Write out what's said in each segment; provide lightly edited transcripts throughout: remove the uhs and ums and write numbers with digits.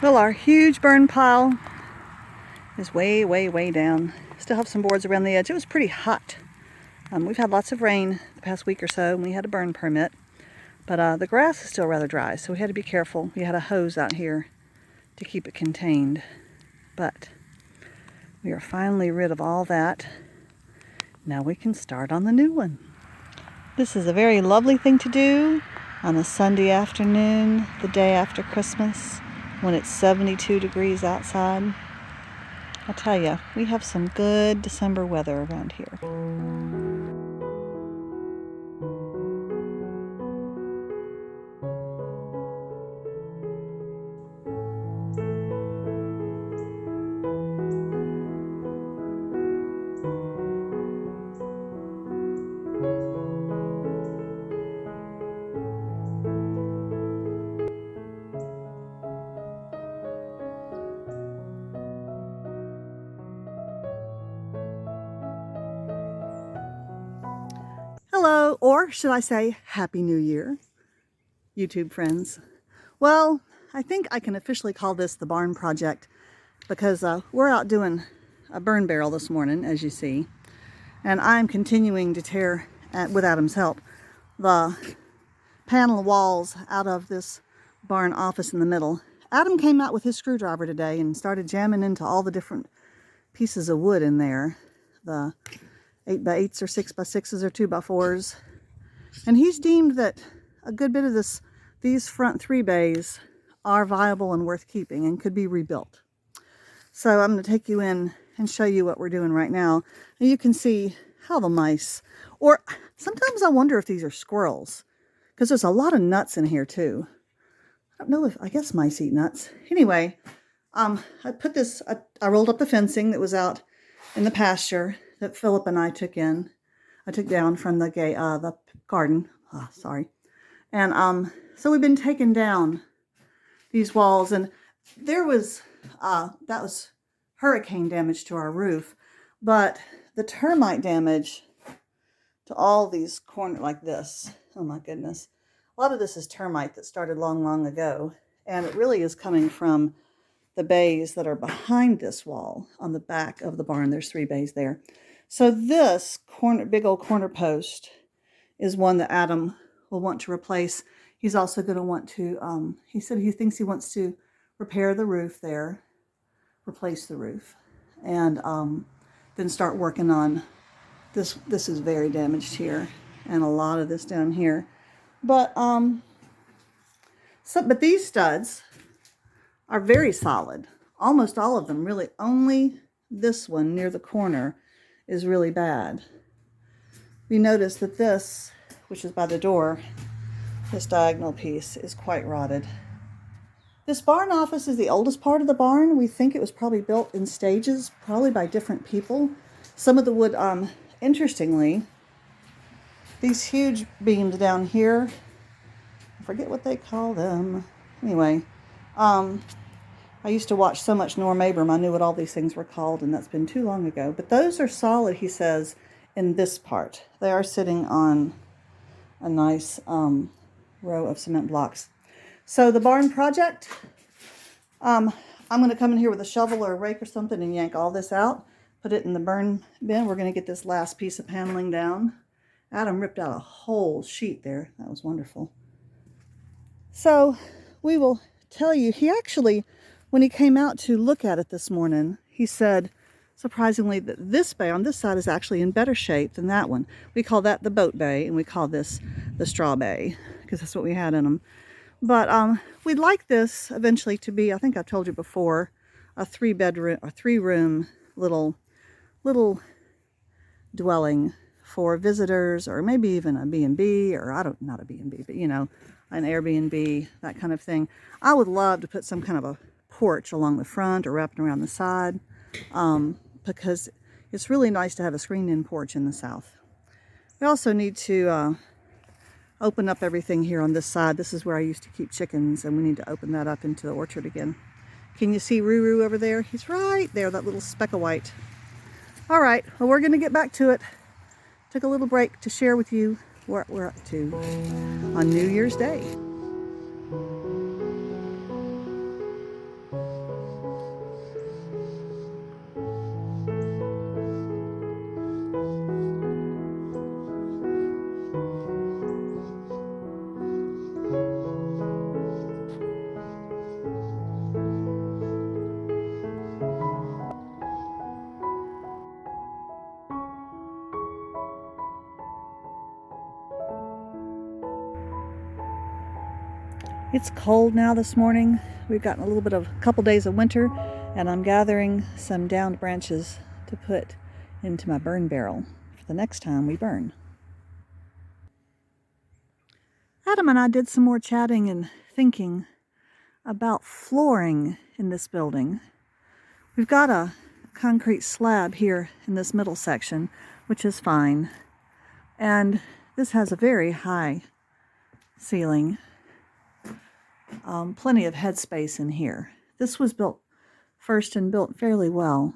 Well, our huge burn pile is way, way, way down. Still have some boards around the edge. It was pretty hot. We've had lots of rain the past week or so, and we had a burn permit. But the grass is still rather dry, so we had to be careful. We had a hose out here to keep it contained. But we are finally rid of all that. Now we can start on the new one. This is a very lovely thing to do on a Sunday afternoon, the day after Christmas, when it's 72 degrees outside. I'll tell you, we have some good December weather around here. Hello, or should I say Happy New Year, YouTube friends. Well, I think I can officially call this the barn project because we're out doing a burn barrel this morning, as you see, and I'm continuing to tear, with Adam's help, the panel walls out of this barn office in the middle. Adam came out with his screwdriver today and started jamming into all the different pieces of wood in there, the 8x8s or 6x6s or 2x4s, and he's deemed that a good bit of these front 3 bays are viable and worth keeping and could be rebuilt. So I'm going to take you in and show you what we're doing right now. And you can see how the mice, or sometimes I wonder if these are squirrels, because there's a lot of nuts in here too. I don't know if, I guess mice eat nuts. Anyway, I rolled up the fencing that was out in the pasture that Philip and I took down from the garden. Oh, sorry. And so we've been taking down these walls, and that was hurricane damage to our roof, but the termite damage to all these corners like this, oh my goodness, a lot of this is termite that started long, long ago, and it really is coming from the bays that are behind this wall on the back of the barn. There's 3 bays there. So this big old corner post is one that Adam will want to replace. He's also going to want to, he said he thinks he wants to repair the roof there, replace the roof, and then start working on this. This is very damaged here, and a lot of this down here. But but these studs are very solid. Almost all of them, really. Only this one near the corner is really bad. We notice that this, which is by the door, this diagonal piece is quite rotted. This barn office is the oldest part of the barn. We think it was probably built in stages, probably by different people. Some of the wood, interestingly, these huge beams down here, I forget what they call them. Anyway, I used to watch so much Norm Abram, I knew what all these things were called, and that's been too long ago. But those are solid, he says, in this part. They are sitting on a nice row of cement blocks. So the barn project, I'm going to come in here with a shovel or a rake or something and yank all this out, put it in the burn bin. We're going to get this last piece of paneling down. Adam ripped out a whole sheet there. That was wonderful. So we will tell you, he actually, when he came out to look at it this morning, he said, surprisingly, that this bay on this side is actually in better shape than that one. We call that the boat bay, and we call this the straw bay, because that's what we had in them. But we'd like this eventually to be, I think I've told you before, a 3-room little dwelling for visitors, or maybe even a B&B, or not a B&B, but you know, an Airbnb, that kind of thing. I would love to put some kind of a porch along the front or wrapping around the side, because it's really nice to have a screened-in porch in the south. We also need to open up everything here on this side. This is where I used to keep chickens, and we need to open that up into the orchard again. Can you see Ruru over there? He's right there, that little speck of white. All right, well, we're gonna get back to it. Took a little break to share with you what we're up to on New Year's Day. It's cold now this morning. We've gotten a little bit of a couple days of winter, and I'm gathering some downed branches to put into my burn barrel for the next time we burn. Adam and I did some more chatting and thinking about flooring in this building. We've got a concrete slab here in this middle section, which is fine. And this has a very high ceiling. Plenty of headspace in here. This was built first and built fairly well.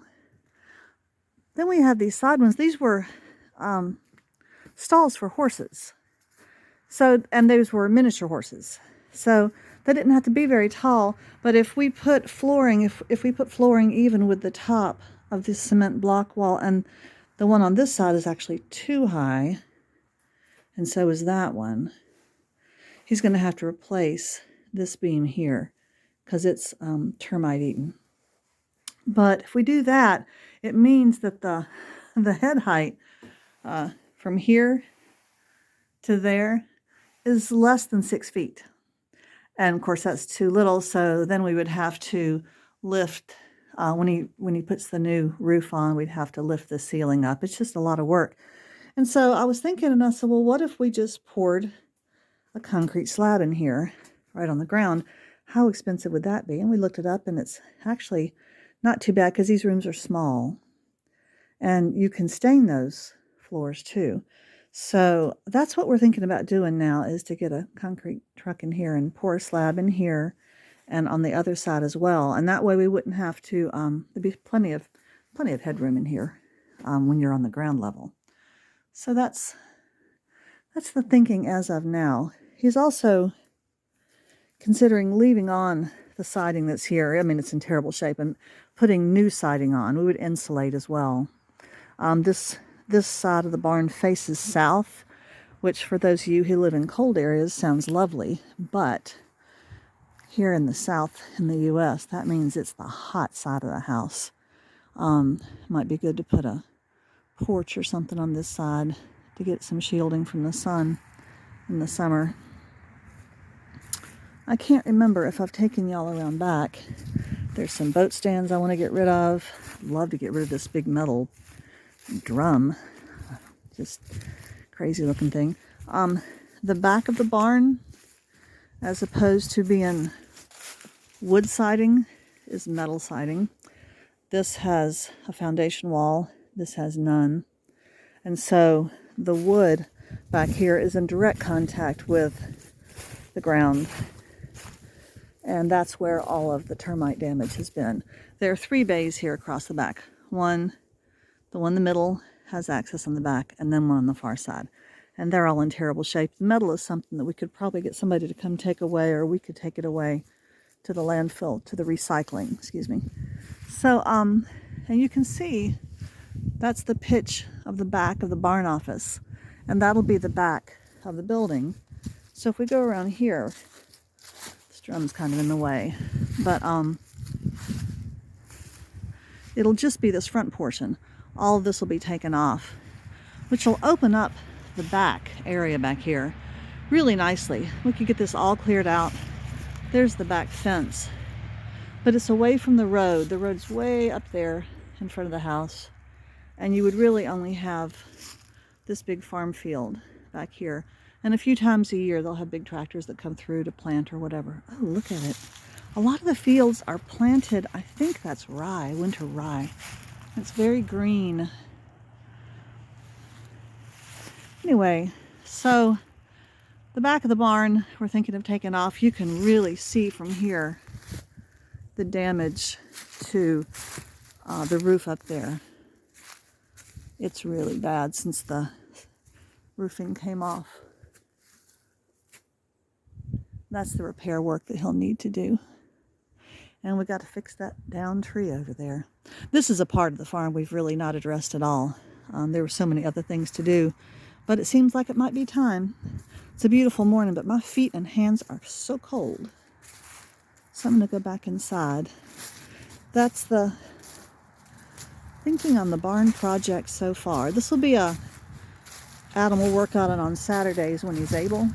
Then we have these side ones. These were stalls for horses. And those were miniature horses. So they didn't have to be very tall, but if we put flooring, if we put flooring even with the top of this cement block wall, and the one on this side is actually too high, and so is that one, he's going to have to replace this beam here because it's termite eaten. But if we do that, it means that the head height from here to there is less than 6 feet. And of course that's too little, so then we would have to lift, when he puts the new roof on, we'd have to lift the ceiling up. It's just a lot of work. And so I was thinking, and I said, well, what if we just poured a concrete slab in here right on the ground? How expensive would that be? And we looked it up, and it's actually not too bad because these rooms are small. And you can stain those floors too. So that's what we're thinking about doing now, is to get a concrete truck in here and pour a slab in here and on the other side as well. And that way we wouldn't have to, there'd be plenty of headroom in here when you're on the ground level. So that's the thinking as of now. He's also considering leaving on the siding that's here. I mean, it's in terrible shape, and putting new siding on. We would insulate as well. This side of the barn faces south, which for those of you who live in cold areas sounds lovely, but here in the south in the U.S., that means it's the hot side of the house. Might be good to put a porch or something on this side to get some shielding from the sun in the summer. I can't remember if I've taken y'all around back. There's some boat stands I want to get rid of. I'd love to get rid of this big metal drum. Just crazy looking thing. The back of the barn, as opposed to being wood siding, is metal siding. This has a foundation wall. This has none. And so the wood back here is in direct contact with the ground. And that's where all of the termite damage has been. There are 3 bays here across the back. The one in the middle has access on the back, and then one on the far side. And they're all in terrible shape. The metal is something that we could probably get somebody to come take away, or we could take it away to the landfill, to the recycling, excuse me. So, and you can see that's the pitch of the back of the barn office, and that'll be the back of the building. So if we go around here, this drum's kind of in the way, but it'll just be this front portion. All of this will be taken off, which will open up the back area back here really nicely. We could get this all cleared out. There's the back fence, but it's away from the road. The road's way up there in front of the house, and you would really only have this big farm field back here. And a few times a year they'll have big tractors that come through to plant or whatever. Oh, look at it. A lot of the fields are planted, I think that's rye, winter rye. It's very green. Anyway, so the back of the barn we're thinking of taking off. You can really see from here the damage to the roof up there. It's really bad since the roofing came off. That's the repair work that he'll need to do. And we got to fix that down tree over there. This is a part of the farm we've really not addressed at all. There were so many other things to do, but it seems like it might be time. It's a beautiful morning, but my feet and hands are so cold. So I'm going to go back inside. That's the thinking on the barn project so far. This will be Adam will work on it on Saturdays when he's able,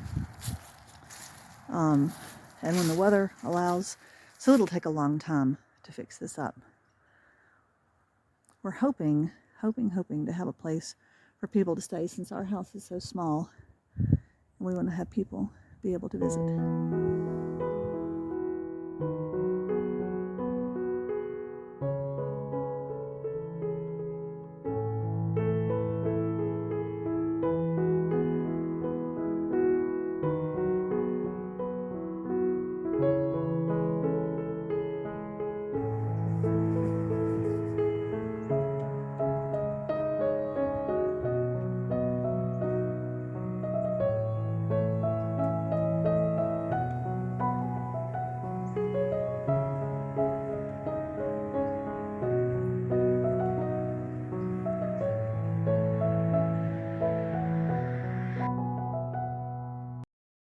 and when the weather allows. So it'll take a long time to fix this up. We're hoping to have a place for people to stay since our house is so small, and we want to have people be able to visit.